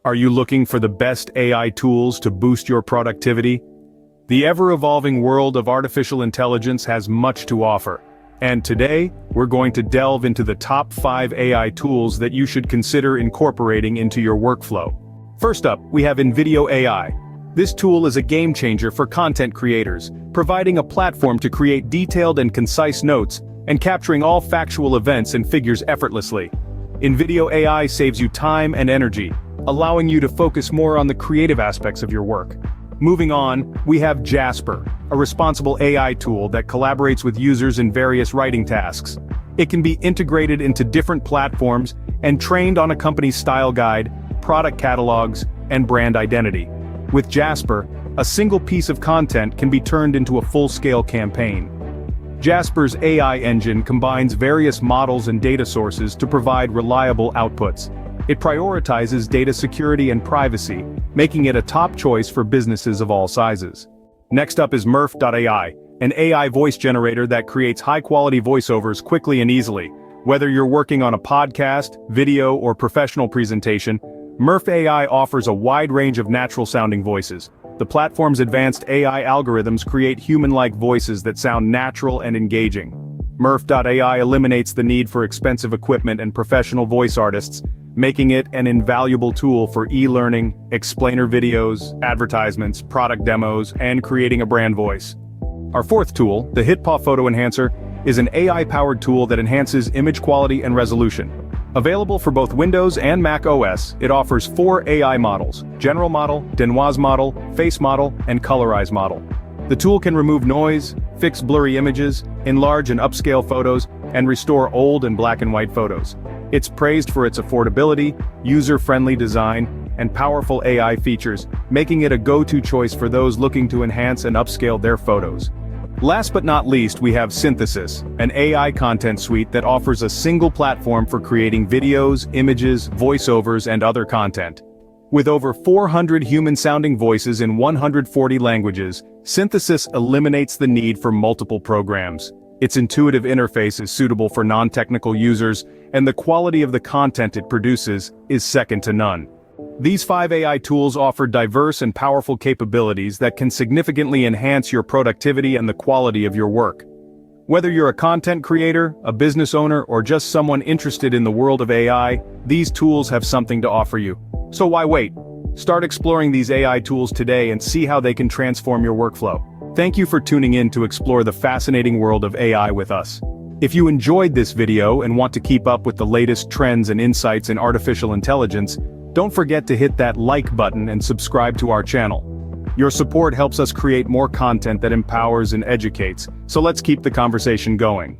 Are you looking for the best AI tools to boost your productivity? The ever-evolving world of artificial intelligence has much to offer. And today, we're going to delve into the top 5 AI tools that you should consider incorporating into your workflow. First up, we have Invideo AI. This tool is a game changer for content creators, providing a platform to create detailed and concise notes, and capturing all factual events and figures effortlessly. Invideo AI saves you time and energy, allowing you to focus more on the creative aspects of your work. Moving on, we have Jasper, a responsible AI tool that collaborates with users in various writing tasks. It can be integrated into different platforms and trained on a company's style guide, product catalogs, and brand identity. With Jasper, a single piece of content can be turned into a full-scale campaign. Jasper's AI engine combines various models and data sources to provide reliable outputs. It prioritizes data security and privacy, making it a top choice for businesses of all sizes. Next up is Murf.ai, an AI voice generator that creates high-quality voiceovers quickly and easily. Whether you're working on a podcast, video, or professional presentation, Murf AI offers a wide range of natural-sounding voices. The platform's advanced AI algorithms create human-like voices that sound natural and engaging. Murf.ai eliminates the need for expensive equipment and professional voice artists, making it an invaluable tool for e-learning, explainer videos, advertisements, product demos, and creating a brand voice. Our fourth tool, the Hitpaw Photo Enhancer, is an AI-powered tool that enhances image quality and resolution. Available for both Windows and Mac OS, it offers 4 AI models: General Model, Denoise Model, Face Model, and Colorize Model. The tool can remove noise, fix blurry images, enlarge and upscale photos, and restore old and black and white photos. It's praised for its affordability, user-friendly design, and powerful AI features, making it a go-to choice for those looking to enhance and upscale their photos. Last but not least, we have Synthesys, an AI content suite that offers a single platform for creating videos, images, voiceovers, and other content. With over 400 human-sounding voices in 140 languages, Synthesys eliminates the need for multiple programs. Its intuitive interface is suitable for non-technical users, and the quality of the content it produces is second to none. These 5 AI tools offer diverse and powerful capabilities that can significantly enhance your productivity and the quality of your work. Whether you're a content creator, a business owner, or just someone interested in the world of AI, these tools have something to offer you. So why wait? Start exploring these AI tools today and see how they can transform your workflow. Thank you for tuning in to explore the fascinating world of AI with us. If you enjoyed this video and want to keep up with the latest trends and insights in artificial intelligence, don't forget to hit that like button and subscribe to our channel. Your support helps us create more content that empowers and educates, so let's keep the conversation going.